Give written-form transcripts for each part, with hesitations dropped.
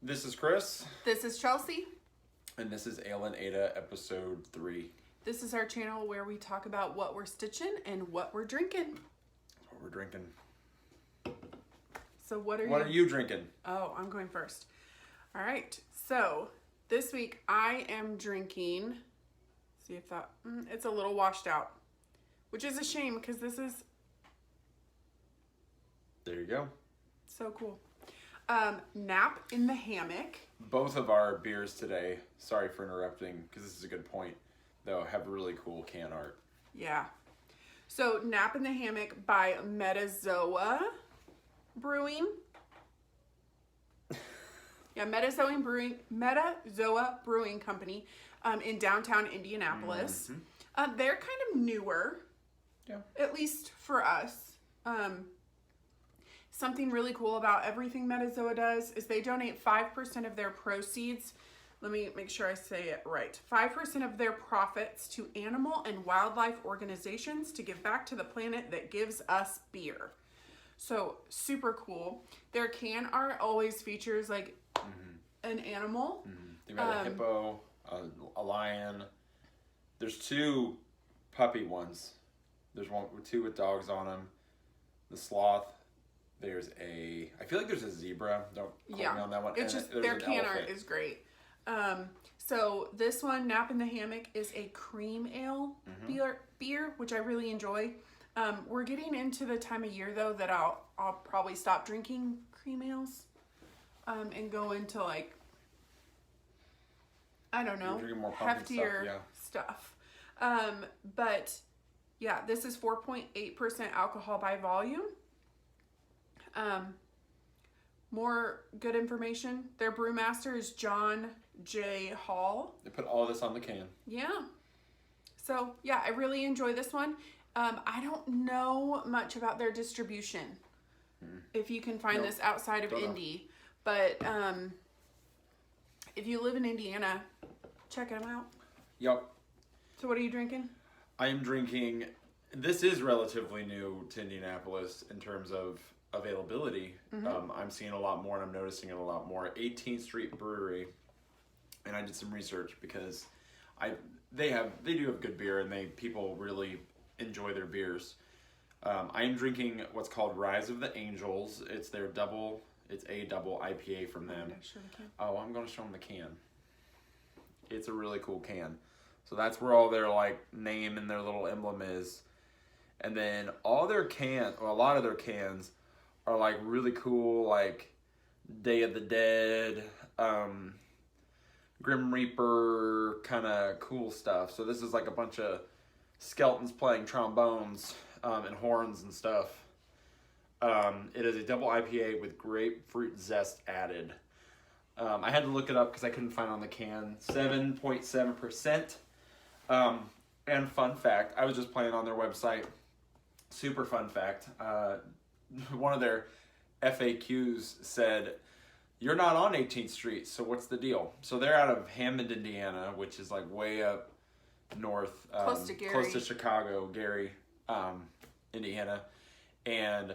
This is Chris. This is Chelsea. And this is Ale and Ada, episode 3. This is our channel where we talk about what we're stitching and what we're drinking. That's what we're drinking. So what are you drinking? Oh, I'm going first. All right. So this week I am drinking, see if that, it's a little washed out, which is a shame because this is. There you go. So cool. Nap in the Hammock. Both of our beers today, sorry for interrupting because this is a good point, though, have really cool can art. Yeah. So Nap in the Hammock by Metazoa Brewing. Yeah, Metazoa Brewing Company in downtown Indianapolis. Mm-hmm. They're kind of newer, at least for us. Something really cool about everything Metazoa does is they donate 5% of their proceeds. Let me make sure I say it right. 5% of their profits to animal and wildlife organizations to give back to the planet that gives us beer. So super cool. Their can art always features like an animal. They've got a hippo, a lion. There's 2 puppy ones. There's two with dogs on them. The sloth. There's I feel like there's a zebra. Don't quote me on that one. It's just their can art is great. So this one, Nap in the Hammock, is a cream ale beer, which I really enjoy. We're getting into the time of year though that I'll probably stop drinking cream ales, and go into like, I don't know, heftier stuff. But yeah, this is 4.8% alcohol by volume. More good information. Their brewmaster is John J. Hall. They put all this on the can. Yeah. So yeah, I really enjoy this one. I don't know much about their distribution. If you can find this outside of Indy, but if you live in Indiana, check them out. Yep. So what are you drinking? I am drinking. This is relatively new to Indianapolis in terms of availability. I'm seeing a lot more, and I'm noticing it a lot more. 18th Street Brewery, and I did some research because they do have good beer, and people really enjoy their beers. I am drinking what's called Rise of the Angels. It's a double IPA from them. Oh, I'm going to show them the can. It's a really cool can. So that's where all their like name and their little emblem is. And then a lot of their cans are like really cool, like Day of the Dead, Grim Reaper kind of cool stuff. So this is like a bunch of skeletons playing trombones and horns and stuff. It is a double IPA with grapefruit zest added. I had to look it up because I couldn't find it on the can. 7.7%. And fun fact, I was just playing on their website. Super fun fact. One of their FAQs said, "You're not on 18th Street, so what's the deal?" So they're out of Hammond, Indiana, which is like way up north, close to Chicago, Gary, Indiana. And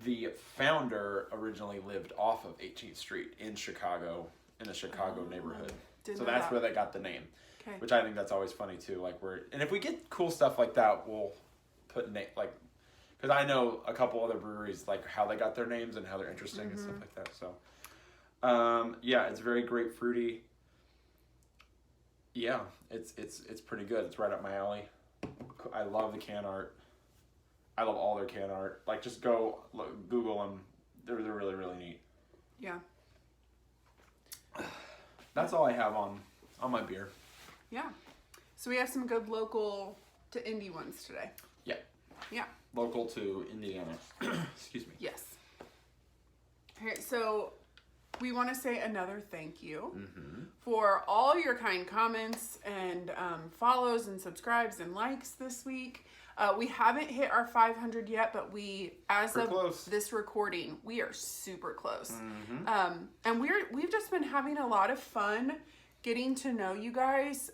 the founder originally lived off of 18th Street in Chicago, in the Chicago neighborhood. So that's where they got the name, which I think that's always funny too. And if we get cool stuff like that, we'll put because I know a couple other breweries, like how they got their names and how they're interesting and stuff like that. So, yeah, it's very grapefruity. Yeah, it's pretty good. It's right up my alley. I love the can art. I love all their can art. Like, just go Google them. They're really, really neat. Yeah. That's all I have on my beer. Yeah. So we have some good local to indie ones today. Yeah. Yeah. Local to Indiana. Excuse me. Yes. All right, so we want to say another thank you for all your kind comments and follows and subscribes and likes this week. We haven't hit our 500 yet, but as of this recording, we are super close. And we've just been having a lot of fun getting to know you guys.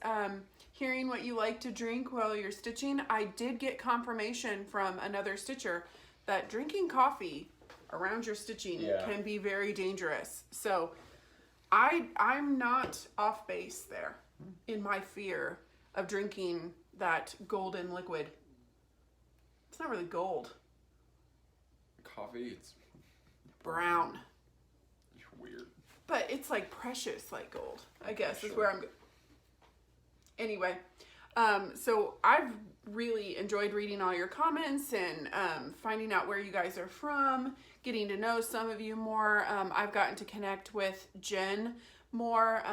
Hearing what you like to drink while you're stitching. I did get confirmation from another stitcher that drinking coffee around your stitching can be very dangerous. So I'm not off base there in my fear of drinking that golden liquid. It's not really gold. Coffee, it's brown. You're weird. But it's like precious, like gold, I guess, Sure. is where I'm. Anyway, so I've really enjoyed reading all your comments and finding out where you guys are from, getting to know some of you more. I've gotten to connect with Jen more.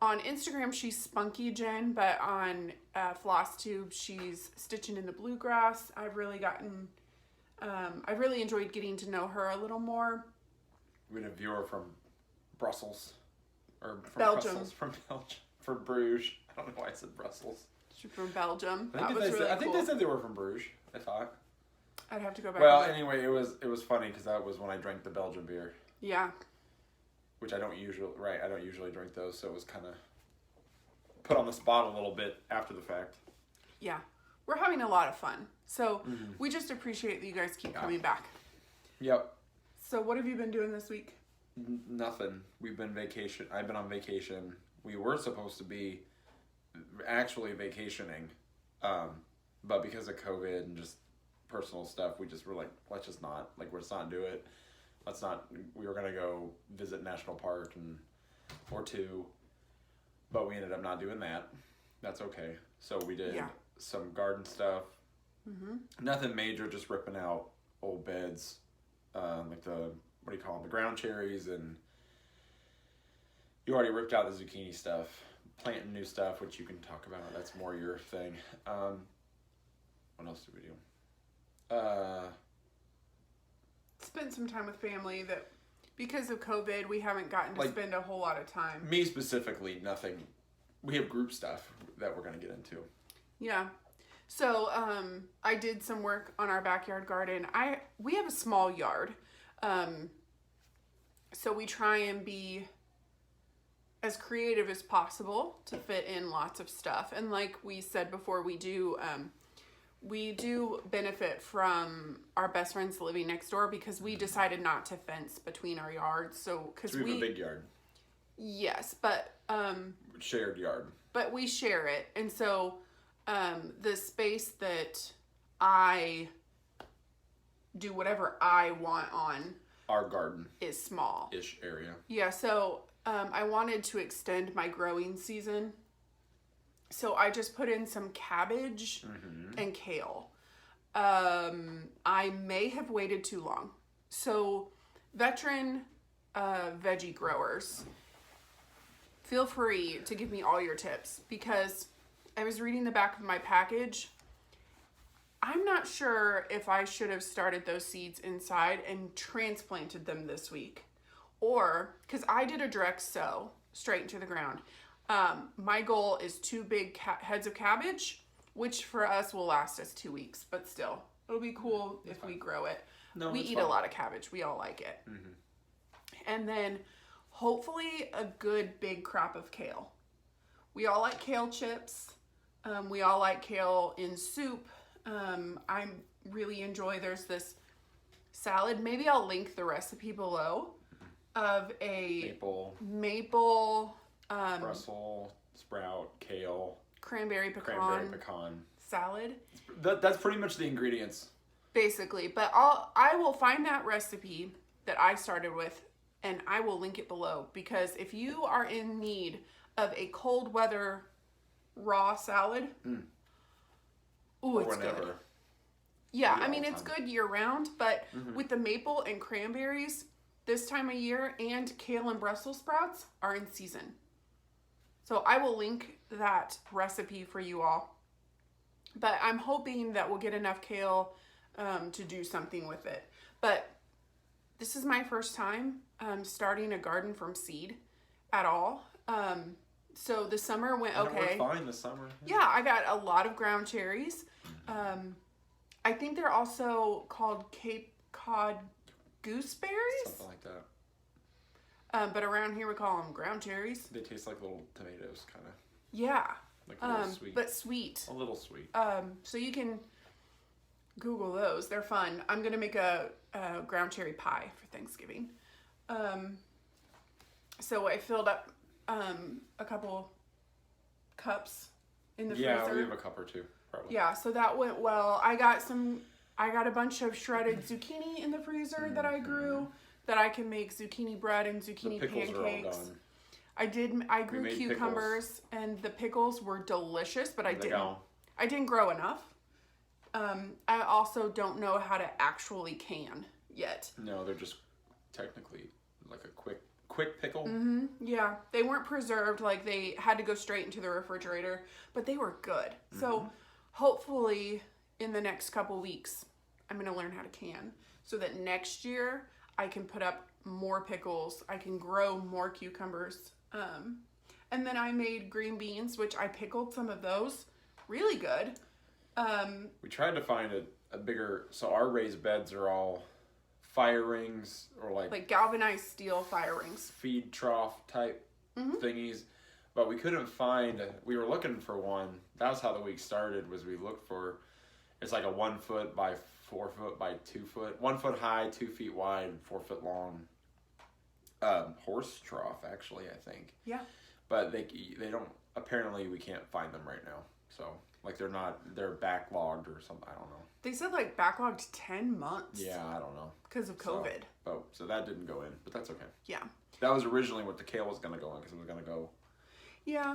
On Instagram, she's Spunky Jen, but on FLosstube, she's Stitching in the Bluegrass. I've really enjoyed getting to know her a little more. We had a viewer from Brussels. Or from Belgium. Brussels, from Belgium. From Bruges. I don't know why I said Brussels. She's from Belgium. I think they said they were from Bruges, I thought. I'd have to go back. Well, anyway, it was funny because that was when I drank the Belgian beer. Yeah. Which I don't usually drink those, so it was kind of put on the spot a little bit after the fact. Yeah. We're having a lot of fun. So we just appreciate that you guys keep coming back. Yep. So what have you been doing this week? Nothing. I've been on vacation. We were supposed to be actually vacationing, but because of COVID and just personal stuff, we just were like, let's just not do it. We were gonna go visit national park or two, but we ended up not doing that. That's okay. So we did some garden stuff. Nothing major, just ripping out old beds, like what do you call them, the ground cherries, and you already ripped out the zucchini stuff. Planting new stuff, which you can talk about. That's more your thing. What else did we do? Spent some time with family that, because of COVID, we haven't gotten to spend a whole lot of time. Me specifically, nothing. We have group stuff that we're going to get into. Yeah. So, I did some work on our backyard garden. We have a small yard. So we try and be as creative as possible to fit in lots of stuff. And like we said before, we do benefit from our best friends living next door because we decided not to fence between our yards. So, because we have a big yard. Yes, but shared yard. But we share it, and so the space that I do whatever I want on our garden is small-ish area. Yeah, so I wanted to extend my growing season. So I just put in some cabbage and kale. I may have waited too long. So veteran veggie growers, feel free to give me all your tips because I was reading the back of my package. I'm not sure if I should have started those seeds inside and transplanted them this week. Or, because I did a direct sow straight into the ground. My goal is 2 big heads of cabbage, which for us will last us 2 weeks, but still, it'll be cool if we grow it. No, we eat a lot of cabbage. We all like it. And then hopefully a good big crop of kale. We all like kale chips. We all like kale in soup. I really enjoy, there's this salad. Maybe I'll link the recipe below of a maple Brussels sprout, kale, cranberry pecan salad. That's pretty much the ingredients. Basically, but I will find that recipe that I started with and I will link it below because if you are in need of a cold weather raw salad, it's good. Yeah, I mean, it's good year round, but with the maple and cranberries, this time of year, and kale and Brussels sprouts are in season. So I will link that recipe for you all. But I'm hoping that we'll get enough kale to do something with it. But this is my first time starting a garden from seed at all. So the summer went okay. It worked fine this summer. Yeah, I got a lot of ground cherries. I think they're also called Cape Cod gooseberries. Something like that. But around here we call them ground cherries. They taste like little tomatoes, kind of. Yeah. Like a little sweet. But sweet. A little sweet. So you can Google those. They're fun. I'm going to make a ground cherry pie for Thanksgiving. So I filled up a couple cups in the Yeah, freezer. we have a cup or two, probably. Yeah, so that went well. I got a bunch of shredded zucchini in the freezer that I grew that I can make zucchini bread and zucchini The pickles pancakes. are all gone. I grew cucumbers and the pickles were delicious, but I didn't grow enough. I also don't know how to actually can yet. No, they're just technically like a quick pickle. Mm-hmm. Yeah, they weren't preserved, like they had to go straight into the refrigerator, but they were good. Mm-hmm. So hopefully in the next couple weeks, I'm going to learn how to can so that next year I can put up more pickles. I can grow more cucumbers. And then I made green beans, which I pickled some of those. Really good. We tried to find a bigger, so our raised beds are all fire rings or like galvanized steel fire rings. Feed trough type thingies. But we couldn't find, we were looking for one. That was how the week started, was we looked for, it's like a 1 foot by 4 foot by 2 foot, 1 foot high, 2 feet wide, 4 foot long horse trough, actually, I think. Yeah. But they don't, apparently we can't find them right now. So, like they're backlogged or something, I don't know. They said like backlogged 10 months. Yeah, I don't know. Because of COVID. So that didn't go in, but that's okay. Yeah. That was originally what the kale was going to go in, because it was going to go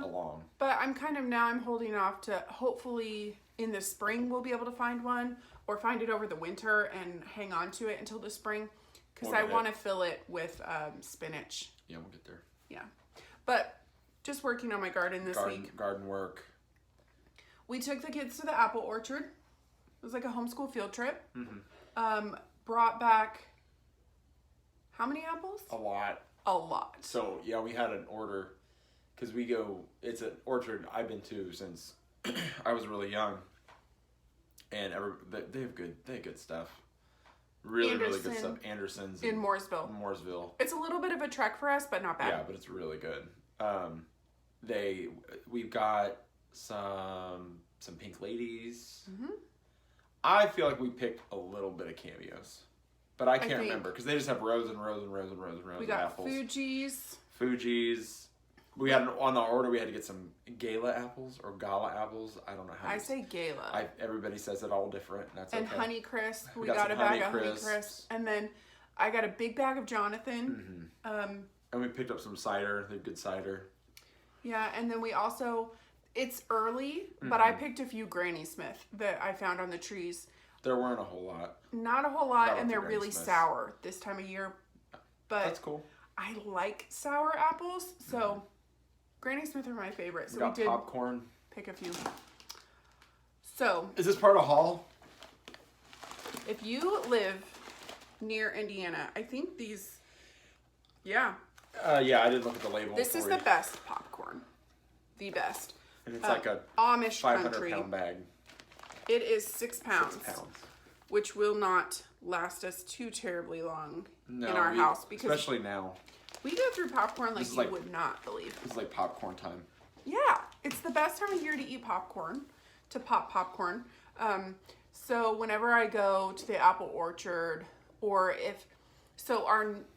along. But I'm holding off to hopefully in the spring we'll be able to find one or find it over the winter and hang on to it until the spring because I want to fill it with spinach. Yeah, we'll get there. Yeah. But just working on my garden this week. Garden work. We took the kids to the apple orchard. It was like a homeschool field trip. Mm-hmm. Brought back how many apples? A lot. A lot. So, yeah, we had an order because it's an orchard I've been to since I was really young. And they have good stuff. Really good stuff. Anderson's in Mooresville. It's a little bit of a trek for us, but not bad. Yeah, but it's really good. We've got some pink ladies. Mm-hmm. I feel like we picked a little bit of cameos, but I can't remember because they just have rows and rows and rows and rows and rows of apples. We got Fuji's. We had on the order. We had to get some gala apples or gala apples. I don't know how. I say gala. Everybody says it all different. That's and okay. Honeycrisp. We got a bag of Honeycrisp, and then I got a big bag of Jonathan. Mm-hmm. And we picked up some cider. They have good cider. Yeah, and then we also. It's early, but I picked a few Granny Smith that I found on the trees. There weren't a whole lot. Not a whole lot, and they're really sour this time of year. But that's cool. I like sour apples, so Granny Smith are my favorite. So we did popcorn. Pick a few. So is this part of Hall? If you live near Indiana, I think these. Yeah. Yeah, I did look at the label. This is the best popcorn. The best. And it's like a Amish 500-pound bag. It is 6 pounds. 6 pounds. Which will not last us too terribly long in our house. Because especially now. We go through popcorn like you would not believe. It's like popcorn time. Yeah. It's the best time of year to eat popcorn. To pop popcorn. So whenever I go to the apple orchard or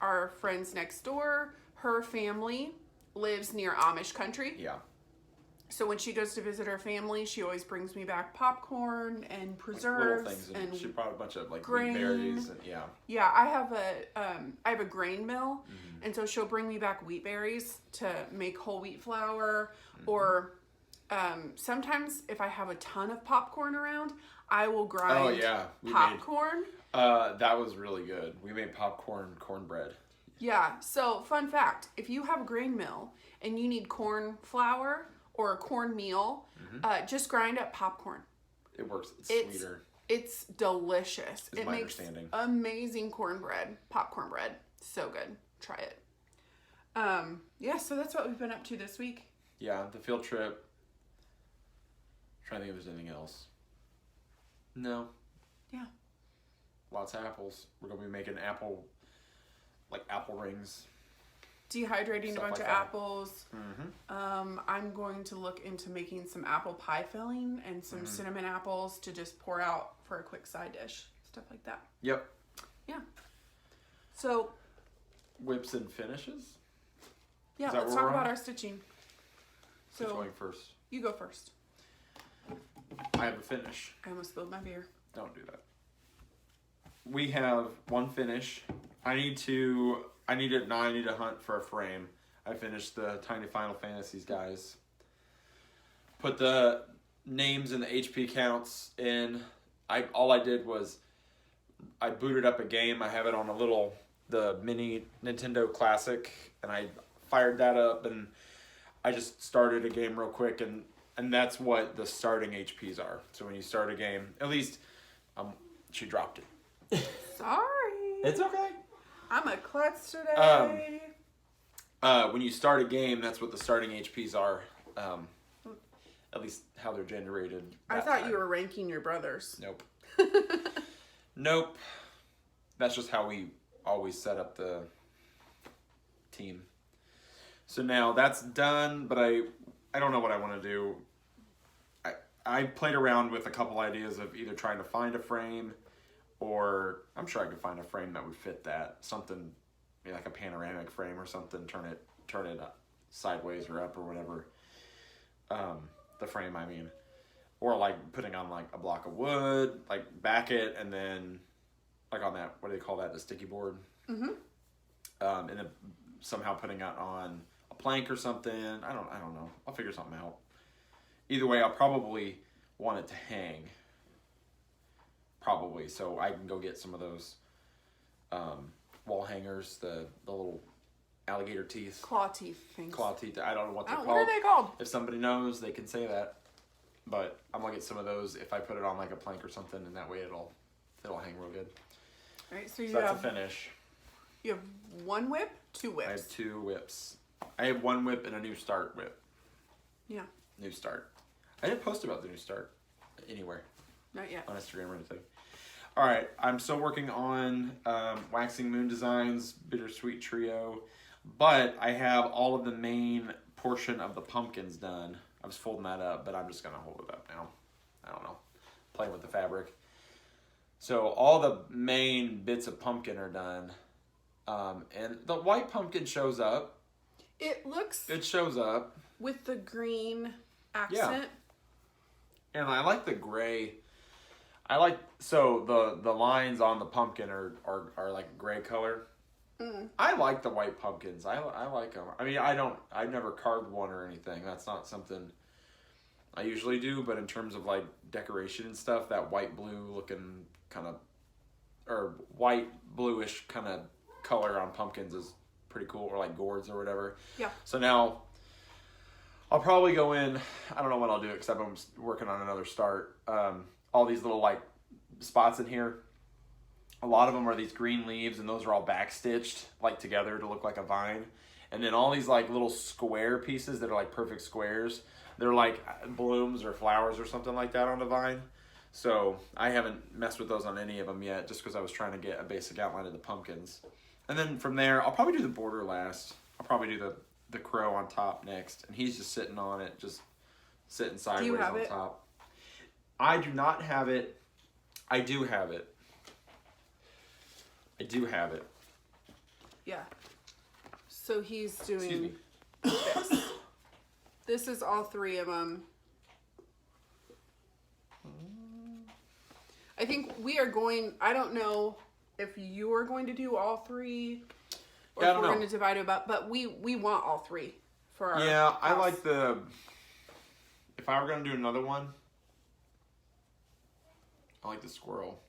our friends next door, her family lives near Amish country. Yeah. So when she goes to visit her family, she always brings me back popcorn and preserves little things, and she brought a bunch of like grain. berries and Yeah, I have a grain mill, and so she'll bring me back wheat berries to make whole wheat flour, or sometimes if I have a ton of popcorn around, I will grind popcorn. That was really good. We made cornbread. Yeah. So fun fact: if you have a grain mill and you need corn flour or a cornmeal, just grind up popcorn. It works. It's sweeter. It's delicious. It makes amazing popcorn bread. So good. Try it. Yeah, so that's what we've been up to this week. Yeah, the field trip. Trying to think if there's anything else. No. Yeah. Lots of apples. We're going to be making apple rings. Dehydrating a bunch of apples. I'm going to look into making some apple pie filling and some cinnamon apples to just pour out for a quick side dish. Stuff like that. Yep. Yeah. So. Whips and finishes? Yeah, Is that let's where talk we're about on? our stitching. Who's So going first? you go first. I have a finish. I almost spilled my beer. Don't do that. We have one finish. I need to hunt for a frame. I finished the Tiny Final Fantasies, guys. Put the names and the HP counts in. All I did was I booted up a game. I have it on the mini Nintendo Classic, and I fired that up, and I just started a game real quick, and that's what the starting HPs are. So when you start a game, at least she dropped it. Sorry. It's okay. I'm a klutz today. When you start a game, that's what the starting HPs are. At least how they're generated. I thought you were ranking your brothers. Nope. Nope. That's just how we always set up the team. So now that's done, but I don't know what I want to do. I played around with a couple ideas of either trying to find a frame, or I'm sure I could find a frame that would fit that. Something maybe like a panoramic frame or something. Turn it up, sideways or up or whatever. The frame, I mean, or like putting on like a block of wood, like back it, and then like on that, what do they call that? The sticky board. Mm-hmm. And then somehow putting it on a plank or something. I don't know. I'll figure something out. Either way, I'll probably want it to hang. Probably, so I can go get some of those wall hangers, the little alligator teeth. Claw teeth things. Claw teeth. I don't know what they're called. What are they called? If somebody knows, they can say that. But I'm gonna get some of those if I put it on like a plank or something, and that way it'll hang real good. All right, so That's a finish. You have one whip, two whips. I have 2 whips. I have 1 whip and a new start whip. Yeah. New start. I didn't post about the new start anywhere. Not yet. On Instagram or anything. All right, I'm still working on Waxing Moon Designs, Bittersweet Trio, but I have all of the main portion of the pumpkins done. I was folding that up, but I'm just going to hold it up now. I don't know. Playing with the fabric. So all the main bits of pumpkin are done. And the white pumpkin shows up. It looks... It shows up. With the green accent. Yeah. And I like the gray. So the lines on the pumpkin are like gray color. Mm. I like the white pumpkins. I like them. I mean, I've never carved one or anything. That's not something I usually do, but in terms of like decoration and stuff, that white blue looking kind of, or white bluish kind of color on pumpkins is pretty cool, or like gourds or whatever. Yeah. So now I'll probably go in, I don't know when I'll do it because I'm working on another start. All these little like spots in here, a lot of them are these green leaves, and those are all backstitched like together to look like a vine. And then all these like little square pieces that are like perfect squares, they're like blooms or flowers or something like that on the vine. So I haven't messed with those on any of them yet, just because I was trying to get a basic outline of the pumpkins. And then from there, I'll probably do the border last. I'll probably do the crow on top next, and he's just sitting on it, just sitting sideways on top. I do not have it. I do have it. I do have it. Yeah. So he's Excuse doing me. this. This is all 3 of them. I think we are going, I don't know if you are going to do all 3 or if we're going to divide it up, but we want all 3 for our Yeah, house. I like if I were going to do another one, I like the squirrel.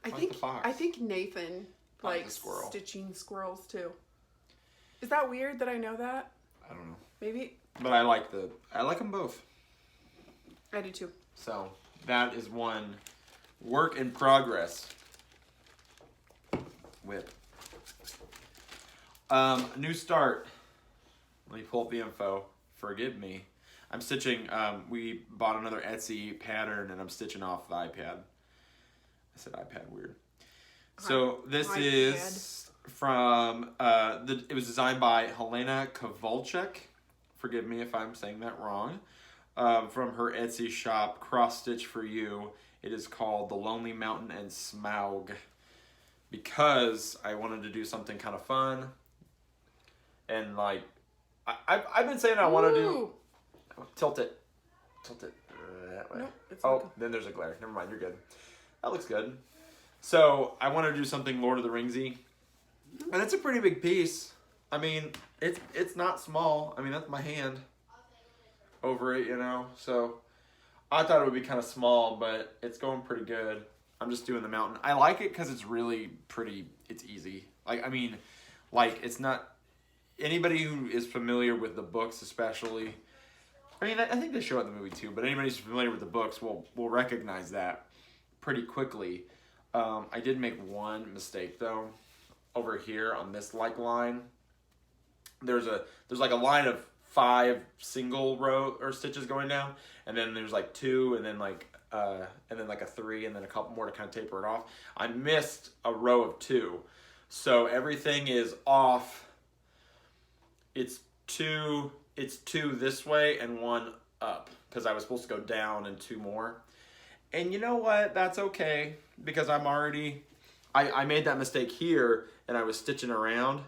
I like think the fox. I think Nathan I like the likes squirrel. stitching squirrels too. Is that weird that I know that? I don't know. Maybe. But I like them both. I do too. So that is one work in progress. Whip. New start. Let me pull up the info. Forgive me. I'm stitching, we bought another Etsy pattern, and I'm stitching off the iPad. I said iPad, weird. So this is from, it was designed by Helena Kowalczyk. Forgive me if I'm saying that wrong. From her Etsy shop, Cross Stitch for You. It is called The Lonely Mountain and Smaug. Because I wanted to do something kind of fun. And like, I've been saying I want to do... Ooh. Tilt it that way. Nope, it's Oh, okay. then there's a glare. Never mind, you're good. That looks good. So I want to do something Lord of the Ringsy, and it's a pretty big piece. I mean, it's not small. I mean, that's my hand over it, you know. So I thought it would be kind of small, but it's going pretty good. I'm just doing the mountain. I like it because it's really pretty. It's easy. Like, I mean, like, it's not... Anybody who is familiar with the books, especially... I mean, I think they show it in the movie too, but anybody who's familiar with the books will recognize that pretty quickly. I did make one mistake, though. Over here on this, like, line, there's like a line of 5 single row or stitches going down, and then there's like 2, and then like a 3, and then a couple more to kind of taper it off. I missed a row of 2, so everything is off. It's 2 this way and 1 up, because I was supposed to go down and 2 more. And you know what? That's okay, because I'm already... I made that mistake here, and I was stitching around,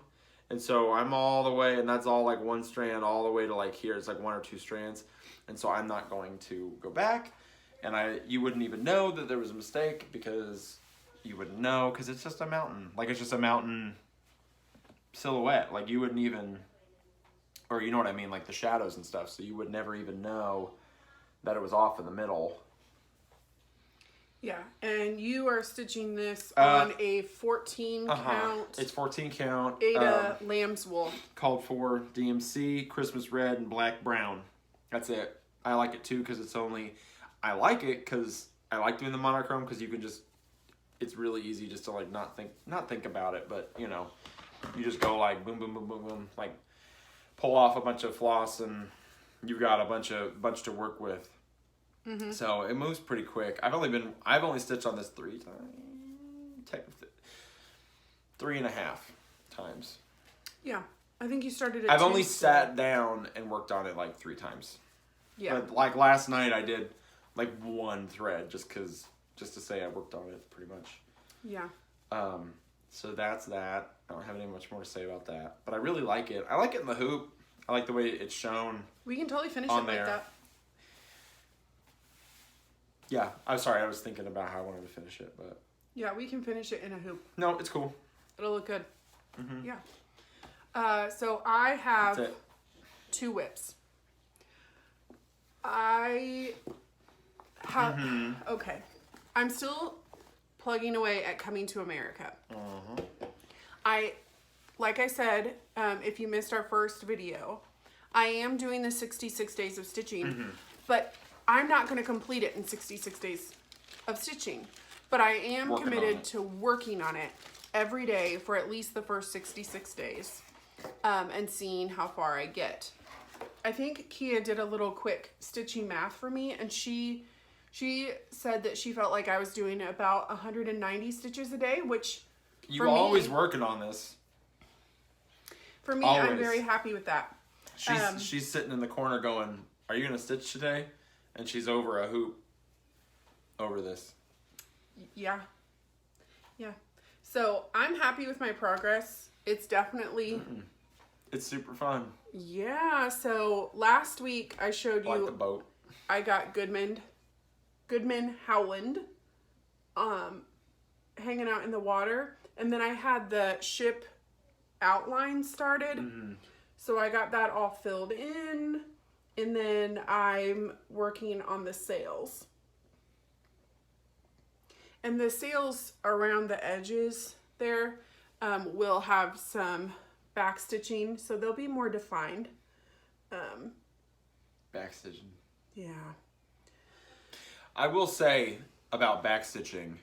and so I'm all the way, and that's all like 1 strand all the way to like here. It's like 1 or 2 strands, and so I'm not going to go back, and you wouldn't even know that there was a mistake, because you wouldn't know, because it's just a mountain. Like, it's just a mountain silhouette. Like, you wouldn't even... Or you know what I mean, like the shadows and stuff, so you would never even know that it was off in the middle. Yeah, and you are stitching this on a 14 Uh-huh. count. It's 14 count. Ada lamb's wool. Called for DMC, Christmas red, and black brown. That's it. I like it too because it's only... I like it because I like doing the monochrome because you can just... It's really easy just to like not think about it, but you know, you just go like boom, boom, boom, boom, boom, like pull off a bunch of floss and you've got a bunch to work with. Mm-hmm. So it moves pretty quick. I've only stitched on this 3 times, 3.5 times. Yeah, I think you started at I've 2, only so- sat down and worked on it like 3 times. Yeah. But like last night I did like 1 thread just to say I worked on it pretty much. Yeah. So that's that. I don't have any much more to say about that. But I really like it. I like it in the hoop. I like the way it's shown. We can totally finish On it like there. that. Yeah, I'm sorry. I was thinking about how I wanted to finish it, but Yeah, we can finish it in a hoop. no, it's cool. It'll look good. Mm-hmm. Yeah. So I have That's it. 2 whips. I have... Mm-hmm. Okay. I'm still plugging away at Coming to America. Like I said, if you missed our first video, I am doing the 66 days of stitching, but I'm not going to complete it in 66 days of stitching. But I am Working on committed it. to working on it every day for at least the first 66 days and seeing how far I get. I think Kia did a little quick stitching math for me, and she said that she felt like I was doing about 190 stitches a day, which You're always working on this. for me, I'm Always. very happy with that. She's sitting in the corner going, "Are you gonna stitch today?" And she's over a hoop over this. Yeah. So I'm happy with my progress. It's definitely... It's super fun. Yeah, so last week I showed Like the you boat. I got Goodman Howland hanging out in the water, and then I had the ship outline started. So I got that all filled in, and then I'm working on the sails. And the sails around the edges there will have some backstitching, so they'll be more defined. Backstitching. Yeah. I will say about backstitching,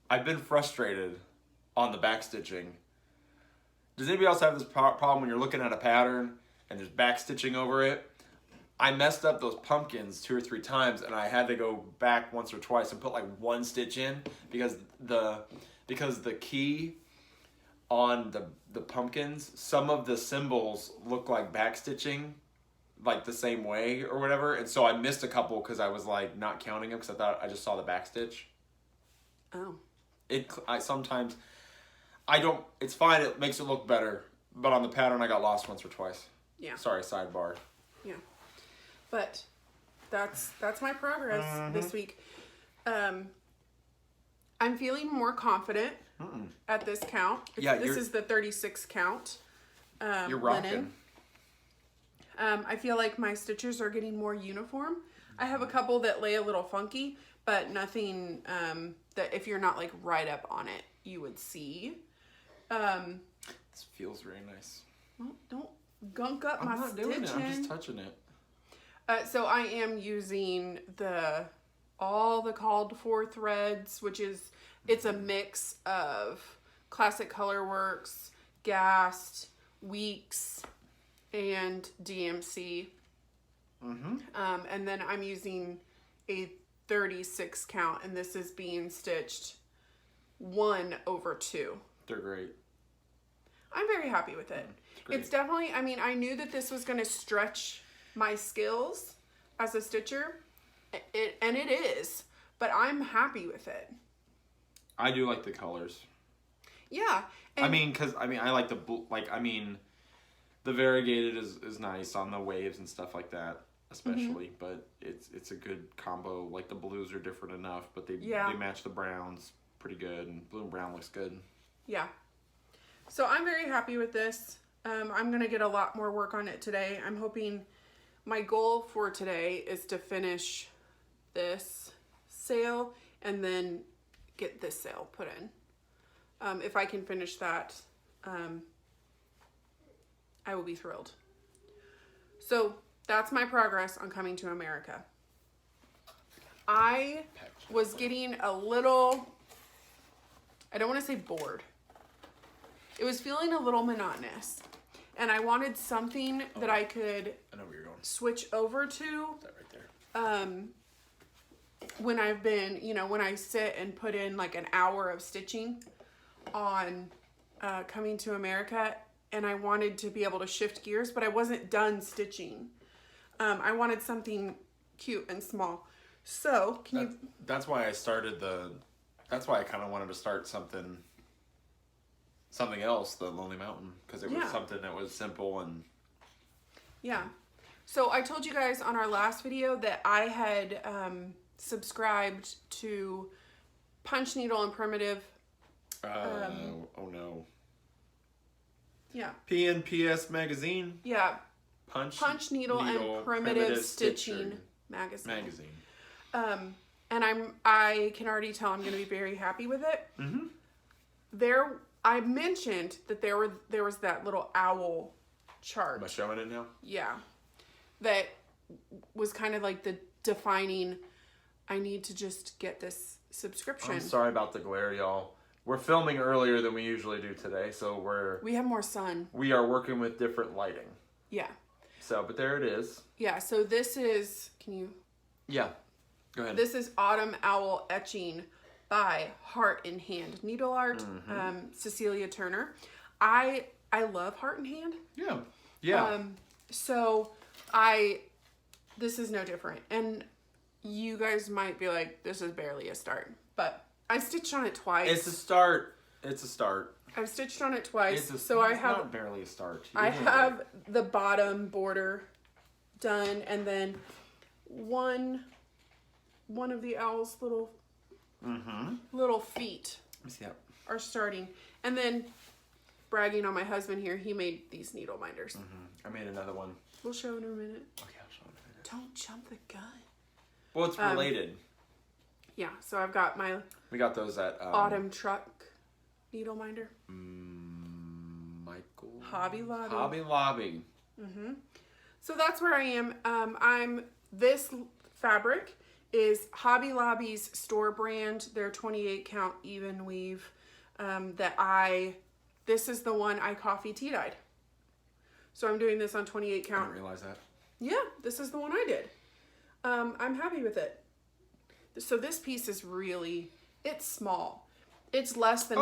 I've been frustrated on the backstitching. Does anybody else have this problem when you're looking at a pattern and there's backstitching over it? I messed up those pumpkins 2 or 3 times, and I had to go back once or twice and put like 1 stitch in because the key on the pumpkins, some of the symbols look like backstitching, like the same way or whatever, and so I missed a couple because I was like not counting them because I thought I just saw the backstitch. Oh. Sometimes I don't. It's fine. It makes it look better, but on the pattern I got lost once or twice. Yeah. Sorry, sidebar. Yeah. But that's my progress this week. I'm feeling more confident at this count. This is the 36 count. You're rocking. linen. I feel like my stitches are getting more uniform. I have a couple that lay a little funky, but nothing that if you're not like right up on it, you would see. This feels very nice. Well, don't gunk up my stitching. Doing it. I'm just touching it. So I am using all the called for threads, which is, it's a mix of Classic Colorworks, Gast, Weeks, and DMC. And then I'm using a 36 count, and this is being stitched 1/2. They're great. I'm very happy with it. It's definitely, I mean, I knew that this was going to stretch my skills as a stitcher, and it is, but I'm happy with it. I do like the colors. Yeah. I like the variegated is nice on the waves and stuff like that, especially, but it's a good combo. Like the blues are different enough, but they match the browns pretty good, and blue and brown looks good. Yeah. So I'm very happy with this. I'm going to get a lot more work on it today. I'm hoping my goal for today is to finish this sail and then get this sail put in. If I can finish that, I will be thrilled. So that's my progress on coming to America. I was getting a little, I don't want to say bored. It was feeling a little monotonous. And I wanted something that I could switch over to. That right there. When I've been, when I sit and put in like an hour of stitching on coming to America, and I wanted to be able to shift gears, but I wasn't done stitching. I wanted something cute and small. So, that's why I started that's why I kind of wanted to start something else, the Lonely Mountain, because it was something that was simple and... Yeah. So I told you guys on our last video that I had subscribed to Punch, Needle, and Primitive. Oh no. Yeah. PNPS magazine. Yeah. Punch, Needle, and Primitive Stitching magazine. And I can already tell I'm going to be very happy with it. I mentioned that there was that little owl chart. Am I showing it now? Yeah. That was kind of like the defining, I need to just get this subscription. I'm sorry about the glare, y'all. We're filming earlier than we usually do today, so we have more sun. We are working with different lighting. Yeah. So, but there it is. Yeah, so this is, Yeah, go ahead. This is Autumn Owl Etching by Heart in Hand Needle Art, Cecilia Turner. I love Heart in Hand. Yeah. Yeah. So this is no different. And you guys might be like, this is barely a start, but I stitched on it twice. It's a start. I've stitched on it twice. It's not barely a start. I have the bottom border done, and then one of the owl's little feet are starting. And then, bragging on my husband here, he made these needle minders. I made another one. We'll show in a minute. Okay, I'll show in a minute. Don't jump the gun. Well, it's related. Yeah, so I've got my... We got those at... Autumn Truck needle minder. Michael... Hobby Lobby. Hobby Lobby. So that's where I am. This fabric is Hobby Lobby's store brand, their 28 count even weave, this is the one I coffee tea dyed. So I'm doing this on 28 count. I didn't realize that. Yeah, this is the one I did. I'm happy with it. So this piece is really, it's small. It's less than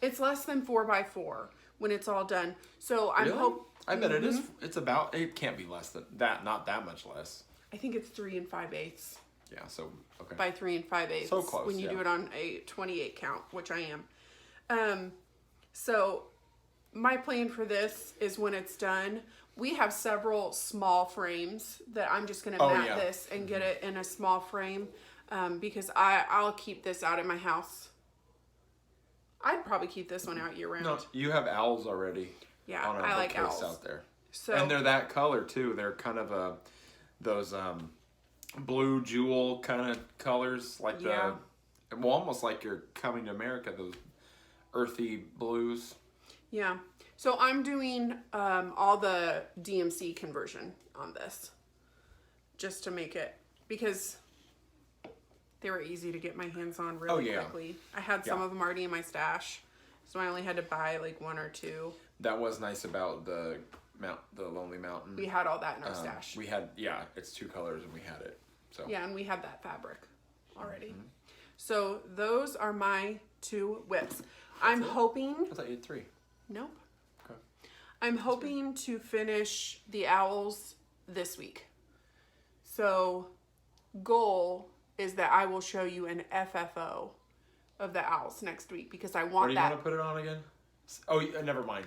it's less than 4x4 when it's all done. So I'm I bet it is. It's about, it can't be less than that, not that much less. I think it's 3 5/8. Yeah, so, okay. By 3 5/8. So close, when you do it on a 28 count, which I am. So my plan for this is when it's done, we have several small frames that I'm just going to Oh, mat yeah. this and get it in a small frame because I'll keep this out in my house. I'd probably keep this one out year round. No, you have owls already. Yeah, on a I like bookcase owls. out there. So, And they're that color too. They're kind of those blue jewel kind of colors, like almost like you're coming to America. Those earthy blues. yeah. So I'm doing all the DMC conversion on this, just to make it, because they were easy to get my hands on really quickly. I had some of them already in my stash, so I only had to buy like one or two. That was nice about the Lonely Mountain. We had all that in our stash. We had it's 2 colors and we had it. So yeah, and we had that fabric already. So those are my 2 whips. I'm hoping. I thought you had 3. Nope. Okay. I'm hoping to finish the owls this week. So, goal is that I will show you an FFO of the owls next week because I want that. What do you want to put it on again? Oh, never mind.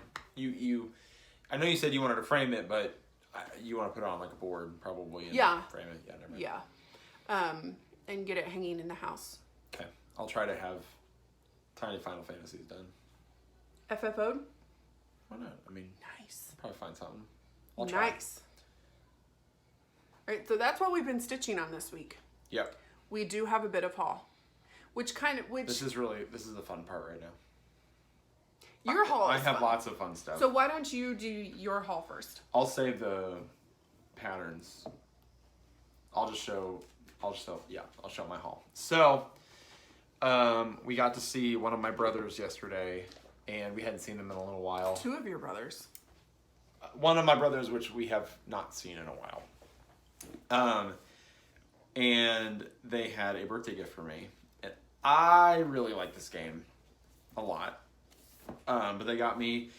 I know you said you wanted to frame it, but you want to put it on like a board probably. And frame it. Yeah, never mind. Yeah. And get it hanging in the house. Okay. I'll try to have Tiny Final Fantasies done. FFO'd? Why not? I mean, Nice. I'll probably find something. I'll try. Nice. All right, so that's what we've been stitching on this week. Yep. We do have a bit of haul, which This is the fun part right now. your haul. I is have fun. lots of fun stuff. So why don't you do your haul first? I'll save the patterns. I'll show my haul. So, we got to see one of my brothers yesterday, and we hadn't seen them in a little while. 2 of your brothers. One of my brothers, which we have not seen in a while. And they had a birthday gift for me. And I really like this game a lot. But they got me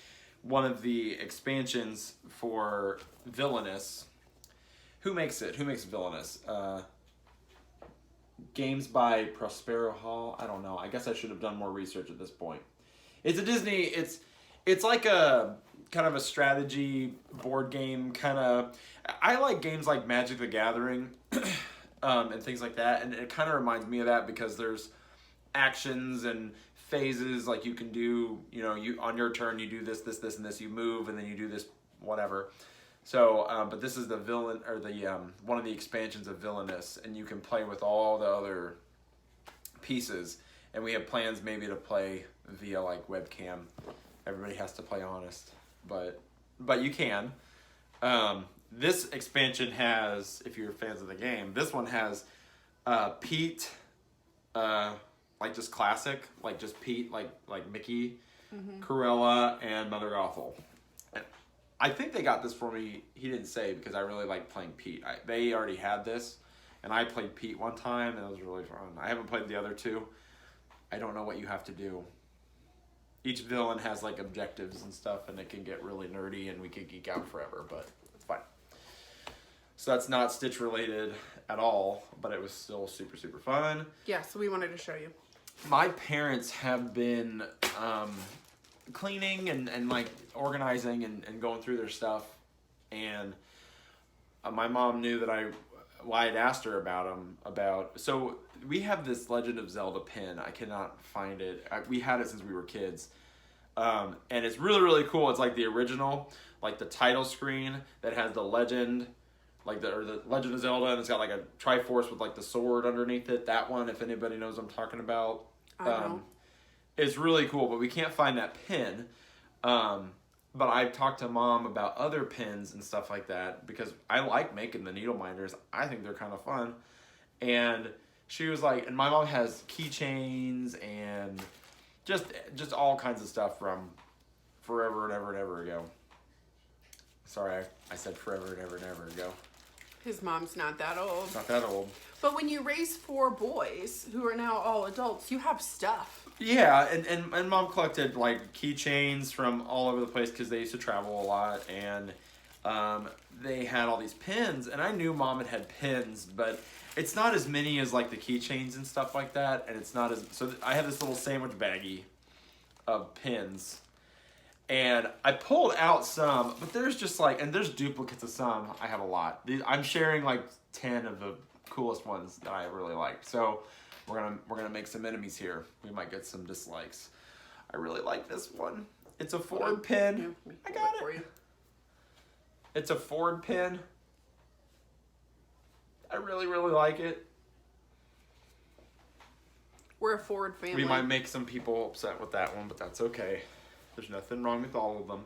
one of the expansions for Villainous. Who makes it? Who makes Villainous? Games by Prospero Hall? I don't know. I guess I should have done more research at this point. It's a Disney... It's like a kind of a strategy board game kind of... I like games like Magic the Gathering and things like that. And it kind of reminds me of that because there's actions and phases like you can do, you on your turn you do this, and this, you move, and then you do this, whatever. So, but this is the villain, or the one of the expansions of Villainous, and you can play with all the other pieces. And we have plans maybe to play via like webcam. Everybody has to play honest, but you can. This expansion has, if you're fans of the game, this one has Pete, like just classic, like just Pete, like Mickey, Cruella, and Mother Gothel. And I think they got this for me. He didn't say because I really like playing Pete. They already had this, and I played Pete one time, and it was really fun. I haven't played the other 2. I don't know what you have to do. Each villain has like objectives and stuff, and it can get really nerdy, and we could geek out forever, but it's fine. So that's not Stitch related at all, but it was still super, super fun. Yeah, so we wanted to show you. My parents have been cleaning and like organizing and going through their stuff, and my mom knew that I had asked her about so we have this Legend of Zelda pin. I cannot find it. We had it since we were kids, and it's really, really cool. It's like the original, like the title screen that has the legend, like the Legend of Zelda, and it's got like a Triforce with like the sword underneath it. That one, if anybody knows what I'm talking about. I know. It's really cool, but we can't find that pin. But I've talked to Mom about other pins and stuff like that because I like making the needle minders. I think they're kind of fun. And she was like, and my mom has keychains and just all kinds of stuff from forever and ever and ever ago. Sorry, I said forever and ever and ever ago. His mom's not that old. Not that old. But when you raise 4 boys who are now all adults, you have stuff. Yeah, and Mom collected like keychains from all over the place because they used to travel a lot, and they had all these pins, and I knew Mom had pins, but it's not as many as like the keychains and stuff like that, and it's not as, so I have this little sandwich baggie of pins, And I pulled out some, but there's just like, and there's duplicates of some. I have a lot. I'm sharing like 10 of the coolest ones that I really like. So we're gonna make some enemies here. We might get some dislikes. I really like this one. It's a Ford pin. Yeah, I got it. For you. It's a Ford pin. I really, really like it. We're a Ford family. We might make some people upset with that one, but that's okay. There's nothing wrong with all of them.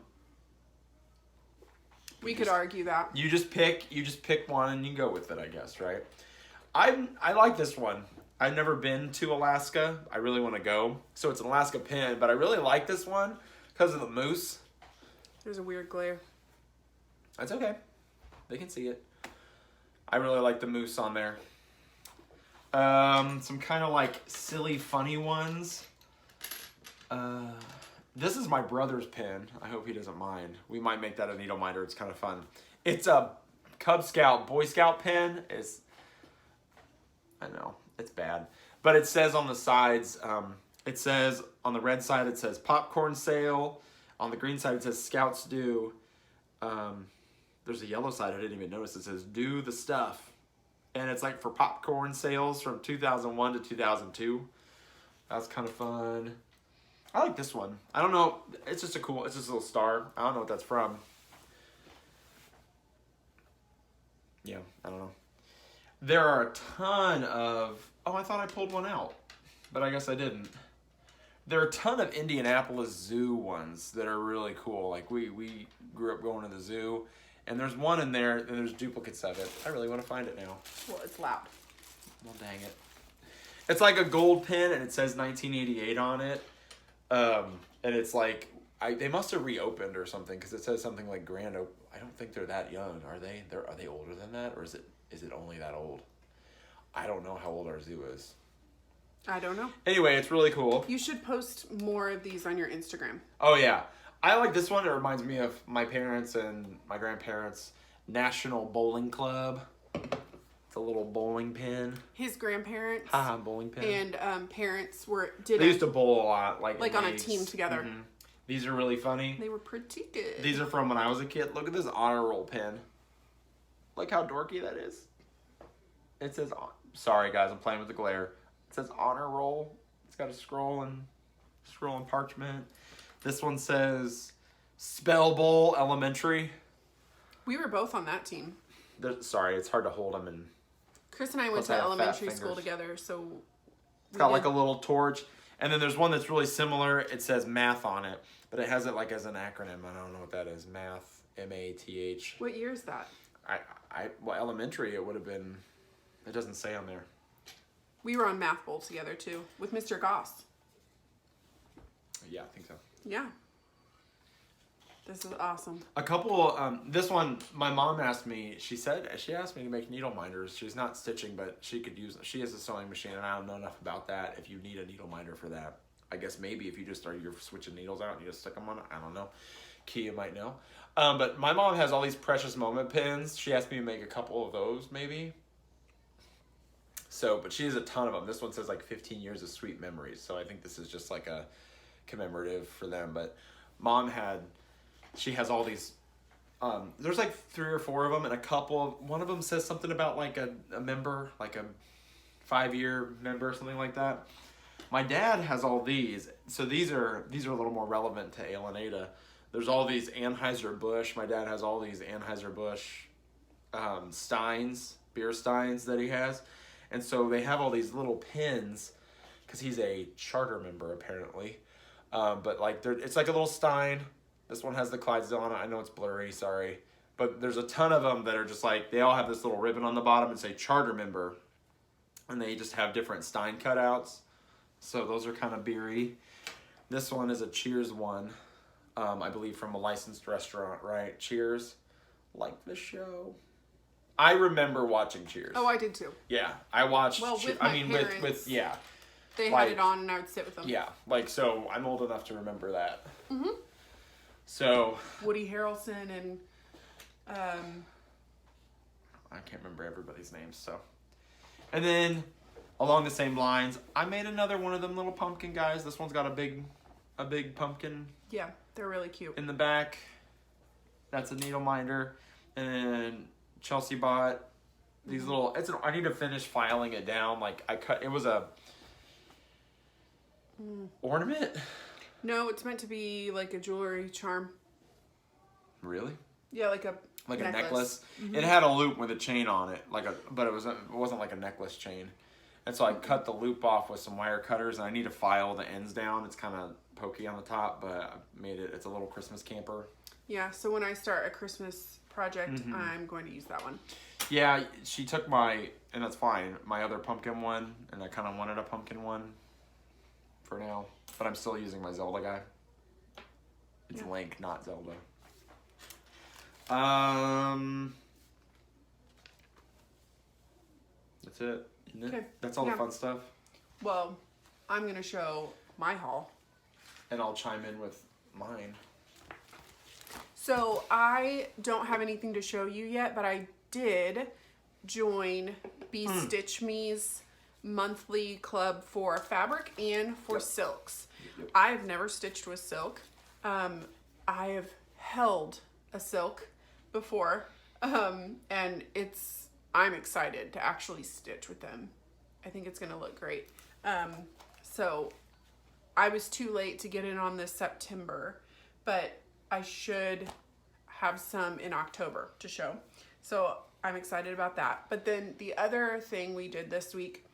We could argue that. You just pick one and you go with it, I guess, right? I like this one. I've never been to Alaska. I really want to go. So it's an Alaska pin, but I really like this one because of the moose. There's a weird glare. That's okay. They can see it. I really like the moose on there. Some kind of like silly, funny ones. This is my brother's pin. I hope he doesn't mind. We might make that a needle minder. It's kind of fun. It's a Cub Scout, Boy Scout pin. I know, it's bad. But it says on the sides, it says on the red side, it says popcorn sale. On the green side, it says Scouts do. There's a yellow side I didn't even notice. It says do the stuff. And it's like for popcorn sales from 2001 to 2002. That's kind of fun. I like this one. I don't know. It's just a little star. I don't know what that's from. Yeah, I don't know. There are a ton of... Oh, I thought I pulled one out. But I guess I didn't. There are a ton of Indianapolis Zoo ones that are really cool. Like, we grew up going to the zoo. And there's one in there, and there's duplicates of it. I really want to find it now. Well, it's loud. Well, dang it. It's like a gold pin, and it says 1988 on it. And it's like, they must have reopened or something, because it says something like grand open. I don't think they're that young, are they? Are they older than that, or is it only that old? I don't know how old our zoo is. I don't know. Anyway, it's really cool. You should post more of these on your Instagram. Oh, yeah. I like this one. It reminds me of my parents and my grandparents' National Bowling Club. It's a little bowling pin. His grandparents Bowling pin. and parents They used to bowl a lot, like on a team together. Mm-hmm. These are really funny. They were pretty good. These are from when I was a kid. Look at this honor roll pin. Look how dorky that is. It says, sorry guys, I'm playing with the glare. It says honor roll. It's got a scroll and parchment. This one says Spell Bowl Elementary. We were both on that team. Sorry, it's hard to hold them. And Chris and I went to elementary school together, so... It's got like a little torch. And then there's one that's really similar. It says math on it, but it has it like as an acronym. I don't know what that is. Math, M-A-T-H. What year is that? Well, elementary it would have been... It doesn't say on there. We were on Math Bowl together, too, with Mr. Goss. Yeah, I think so. Yeah. This is awesome. A couple, this one, my mom asked me, she asked me to make needle minders. She's not stitching, but she has a sewing machine, and I don't know enough about that if you need a needle minder for that. I guess maybe if you just you're switching needles out and you just stick them on it. I don't know. Kia might know. But my mom has all these precious moment pins. She asked me to make a couple of those, maybe. So, but she has a ton of them. This one says like 15 years of sweet memories. So I think this is just like a commemorative for them. But mom she has all these, there's like 3 or 4 of them, and one of them says something about like a member, like a 5-year member or something like that. My dad has all these. So these are a little more relevant to Ale and Ada. There's all these Anheuser-Busch. My dad has all these Anheuser-Busch steins, beer steins that he has. And so they have all these little pins because he's a charter member apparently. But like it's like a little stein. This one has the Clydesdale on it. I know it's blurry, sorry. But there's a ton of them that are just like, they all have this little ribbon on the bottom and say charter member. And they just have different stein cutouts. So those are kind of beery. This one is a Cheers one. I believe from a licensed restaurant, right? Cheers. Like the show. I remember watching Cheers. Oh, I did too. Yeah, I watched. Well, with my parents, with yeah. They had it on, and I would sit with them. Yeah, like so. I'm old enough to remember that. Mhm. So. Woody Harrelson and. I can't remember everybody's names. So, and then along the same lines, I made another one of them little pumpkin guys. This one's got a big pumpkin. Yeah. They're really cute. In the back, that's a needle minder. And then Chelsea bought these little, I need to finish filing it down. Like it was a ornament? No, it's meant to be like a jewelry charm. Really? Yeah, like a necklace. It had a loop with a chain on it, but it wasn't like a necklace chain. And so I cut the loop off with some wire cutters, and I need to file the ends down. It's kind of pokey on the top, but I made it. It's a little Christmas camper. Yeah, so when I start a Christmas project, I'm going to use that one. Yeah, she took and that's fine, my other pumpkin one, and I kind of wanted a pumpkin one for now, but I'm still using my Zelda guy. It's Link, not Zelda. That's it. Isn't it? Okay. That's all the fun stuff. Well, I'm going to show my haul. And I'll chime in with mine. So I don't have anything to show you yet, but I did join Be Stitch Me's monthly club for fabric and for silks. Yep. I've never stitched with silk. I have held a silk before, and I'm excited to actually stitch with them. I think it's gonna look great. So I was too late to get in on this September, but I should have some in October to show. So I'm excited about that. But then the other thing we did this week,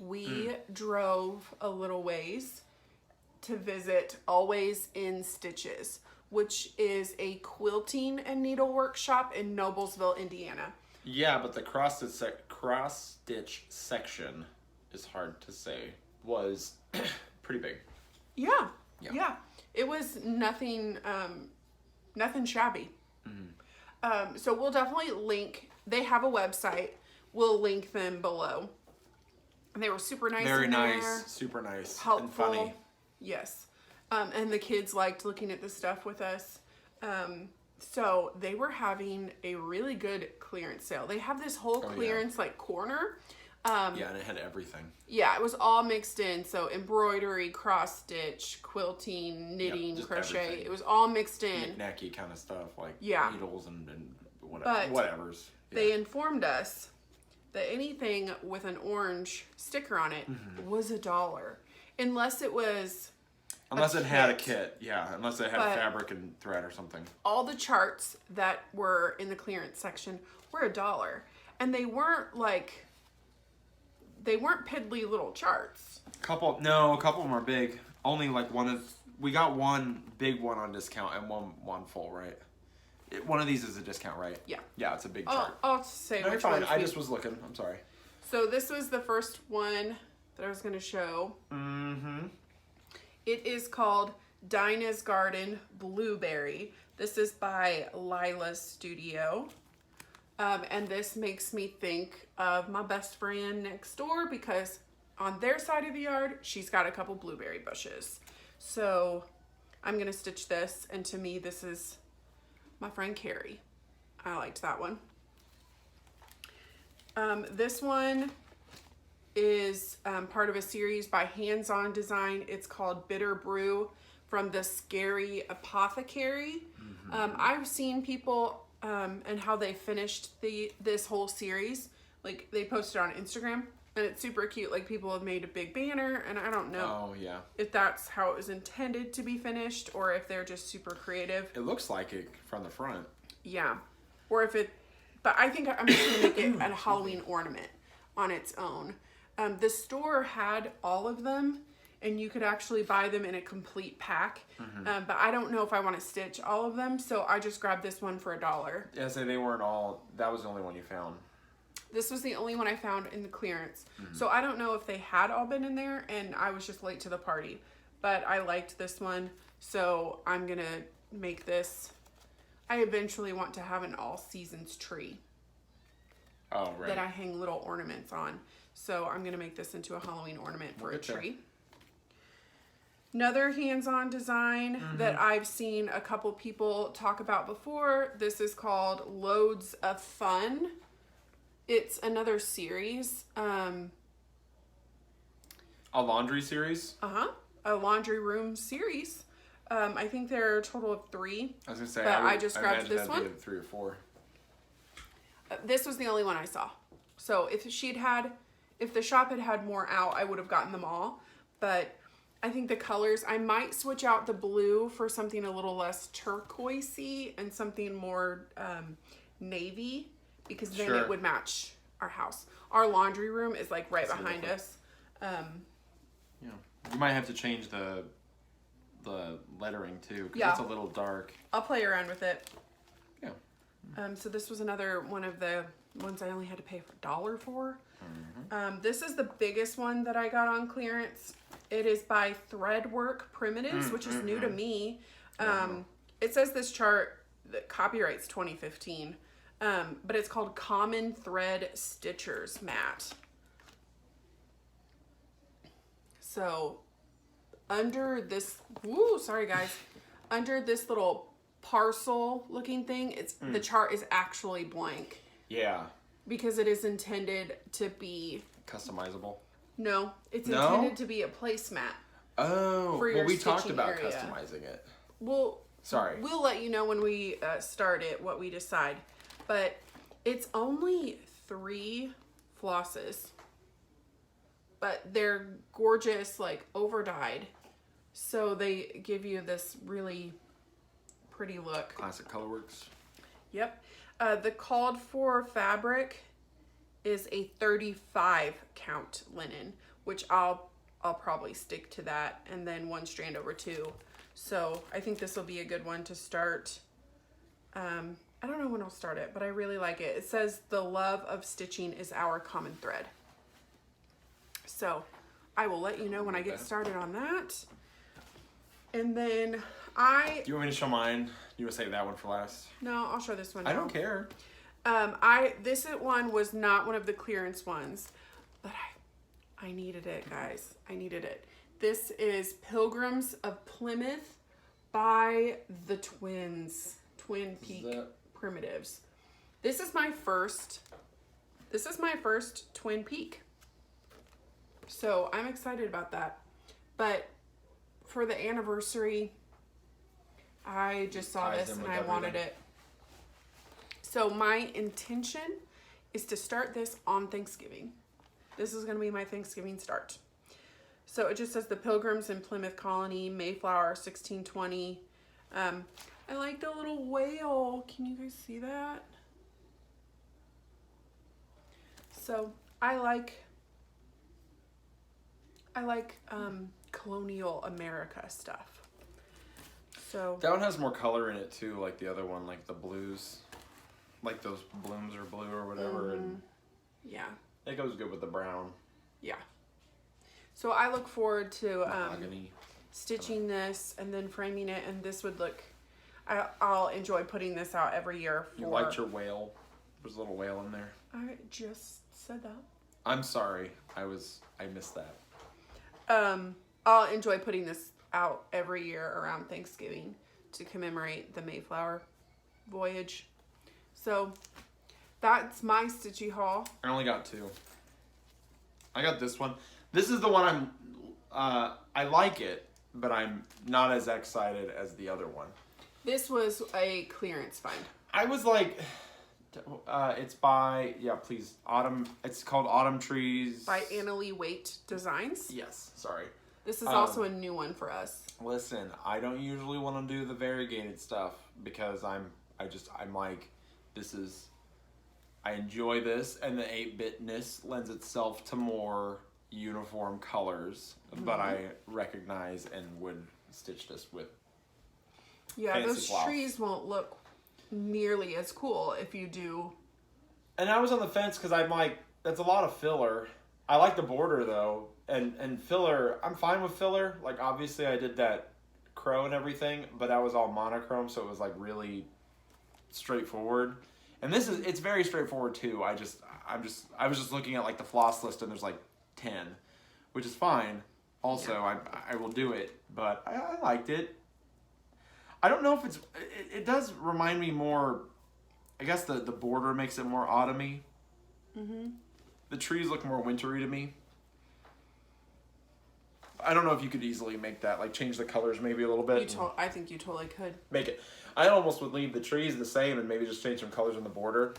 we drove a little ways to visit Always in Stitches, which is a quilting and needlework shop in Noblesville, Indiana. Yeah, but the cross stitch section is hard to say. Was pretty big. Yeah. It was nothing shabby. So we'll definitely link. They have a website. We'll link them below. And they were super nice. Very nice, super nice, helpful, and funny. Yes. And the kids liked looking at the stuff with us. So they were having a really good clearance sale. They have this whole clearance corner. And it had everything. Yeah, it was all mixed in. So embroidery, cross stitch, quilting, knitting, crochet. Everything. It was all mixed in. Knick-knacky kind of stuff, like needles and whatevers. Yeah. They informed us that anything with an orange sticker on it was $1. Unless it was... Unless it had a kit, yeah. Unless it had fabric and thread or something. All the charts that were in the clearance section were $1. And they weren't piddly little charts. A couple of them are big. Only we got one big one on discount and one full, right? One of these is a discount, right? Yeah. Yeah, it's a big chart. I'll say no, you're fine. I just was looking. I'm sorry. So this was the first one that I was going to show. It is called Dinah's Garden Blueberry. This is by Lila's Studio. And this makes me think of my best friend next door because on their side of the yard, she's got a couple blueberry bushes. So I'm going to stitch this. And to me, this is my friend Carrie. I liked that one. This one is part of a series by Hands On Design. It's called Bitter Brew from the Scary Apothecary. I've seen people and how they finished this whole series. Like they posted on Instagram and it's super cute. Like people have made a big banner and I don't know if that's how it was intended to be finished or if they're just super creative. It looks like it from the front. Yeah. Or if but I think I'm just gonna make it a Halloween ornament on its own. The store had all of them and you could actually buy them in a complete pack. But I don't know if I want to stitch all of them, so I just grabbed this one for $1. Yeah, so they weren't all, that was the only one you found. This was the only one I found in the clearance. So I don't know if they had all been in there and I was just late to the party. But I liked this one, so I'm going to make this. I eventually want to have an all seasons tree. Oh, right. That I hang little ornaments on. So I'm going to make this into a Halloween ornament for a tree. Another hands-on design that I've seen a couple people talk about before. This is called Loads of Fun. It's another series. A laundry series? A laundry room series. I think there are a total of 3. I was gonna say, but I just grabbed this one. 3 or 4. This was the only one I saw. So if the shop had more out, I would have gotten them all. But I think the colors, I might switch out the blue for something a little less turquoisey and something more navy, because then it would match our house. Our laundry room is like right behind us. Yeah, you might have to change the lettering too, because Yeah. it's a little dark. I'll play around with it. Yeah. So this was another one of the ones I only had to pay $1 for. This is the biggest one that I got on clearance. It is by Threadwork Primitives, which is new to me. It says this chart, the copyright's 2015, but it's called Common Thread Stitchers Mat. So under this, sorry guys, under this little parcel looking thing, the chart is actually blank. Yeah. Because it is intended to be customizable. No, it's intended to be a placemat. Oh, for your we talked stitching about area. customizing it. Sorry. We'll let you know when we start it what we decide. But it's only 3 flosses. But they're gorgeous, like over dyed. So they give you this really pretty look. Classic Colorworks. Yep. The called for fabric is a 35 count linen, which I'll probably stick to that, and then 1 strand over 2. So I think this will be a good one to start. I don't know when I'll start it, but I really like it. It says the love of stitching is our common thread. So I will let you know when I get started on that. And then Do you want me to show mine? You want to save that one for last? No, I'll show this one now. I don't care. This one was not one of the clearance ones, but I needed it, guys. I needed it. This is Pilgrims of Plymouth by the Twin Peak Primitives. This is my first Twin Peak. So I'm excited about that. But for the anniversary, I just saw this and I wanted it. So my intention is to start this on Thanksgiving. This is going to be my Thanksgiving start. So it just says the Pilgrims in Plymouth Colony, Mayflower, 1620. I like the little whale. Can you guys see that? So I like colonial America stuff. So that one has more color in it too, like the other one, like the blues, like those blooms are blue or whatever. And yeah, it goes good with the brown. Yeah. So I look forward to Mahogany. stitching this and then framing it, and this would look. I'll enjoy putting this out every year. You liked your whale? There's a little whale in there. I just said that. I'm sorry. I missed that. I'll enjoy putting this out every year around Thanksgiving to commemorate the Mayflower voyage. So that's my stitchy haul. I only got 2. I got this one. This is the one I like it, but I'm not as excited as the other one. This was a clearance find. I was like, it's by, please, Autumn. It's called Autumn Trees. By Annalie Waite Designs. Yes, sorry. This is also a new one for us. Listen, I don't usually want to do the variegated stuff because I'm like, I enjoy this, and the 8-bitness lends itself to more uniform colors, but I recognize and would stitch this with those cloth. trees won't look nearly as cool if you do. And I was on the fence because I'm like, that's a lot of filler. I like the border though, and filler, I'm fine with filler. Like obviously I did that crow and everything, but that was all monochrome, so it was like really straightforward. And it's very straightforward too. I was just looking at like the floss list and there's like 10, which is fine. Also, I will do it, but I liked it. I don't know if it does remind me more, I guess the border makes it more autumny. The trees look more wintry to me. I don't know if you could easily make that, like change the colors maybe a little bit. I think you totally could. Make it. I almost would leave the trees the same and maybe just change some colors on the border.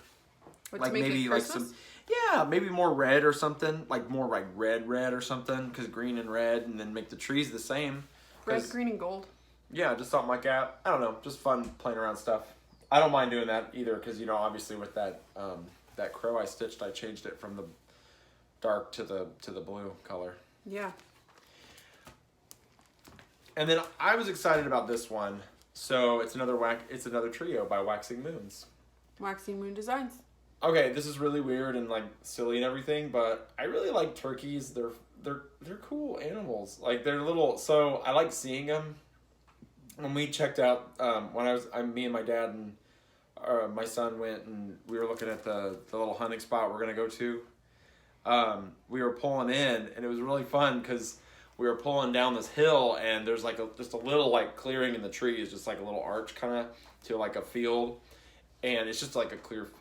What, like to make maybe it like Christmas? some, yeah, maybe more red or something, like more like red or something, because green and red, and then make the trees the same. Red, green, and gold. Yeah, just something like that. I don't know, just fun playing around stuff. I don't mind doing that either, because you know, obviously with that that crow I stitched, I changed it from the dark to the blue color. Yeah. And then I was excited about this one. So it's another trio by Waxing Moons. Waxing Moon Designs. Okay, this is really weird and like silly and everything, but I really like turkeys. They're cool animals. Like they're little. So I like seeing them. When we checked out, me and my dad and my son went and we were looking at the little hunting spot we're gonna go to. We were pulling in and it was really fun because we were pulling down this hill and there's like just a little like clearing in the trees, just like a little arch kind of to like a field. And it's just like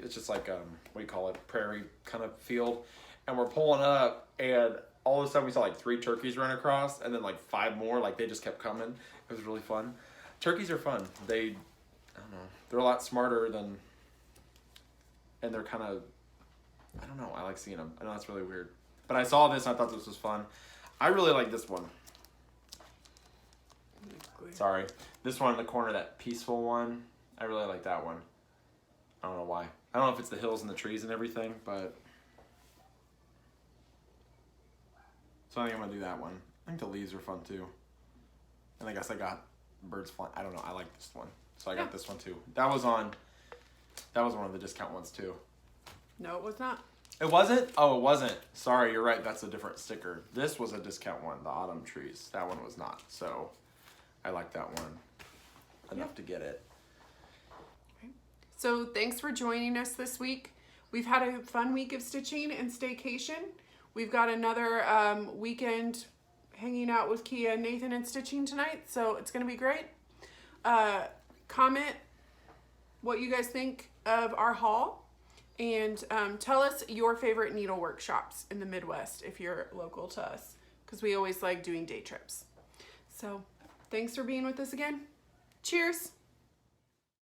it's just like, what do you call it? Prairie kind of field. And we're pulling up and all of a sudden we saw like 3 turkeys run across and then like 5 more, like they just kept coming. It was really fun. Turkeys are fun. I don't know, they're a lot smarter and they're kind of, I don't know, I like seeing them. I know that's really weird. But I saw this and I thought this was fun. I really like this one. Sorry. This one in the corner, that peaceful one. I really like that one. I don't know why. I don't know if it's the hills and the trees and everything, but... So I think I'm going to do that one. I think the leaves are fun too. And I guess I got birds flying. I don't know. I like this one. So I got this one too. That was one of the discount ones too. No, it was not. It wasn't? Oh, it wasn't. Sorry, you're right. That's a different sticker. This was a discount one, the autumn trees. That one was not. So I like that one enough to get it. So thanks for joining us this week. We've had a fun week of stitching and staycation. We've got another weekend hanging out with Kia and Nathan and stitching tonight. So it's going to be great. Comment what you guys think of our haul. And tell us your favorite needlework shops in the Midwest if you're local to us, because we always like doing day trips. So thanks for being with us again. Cheers.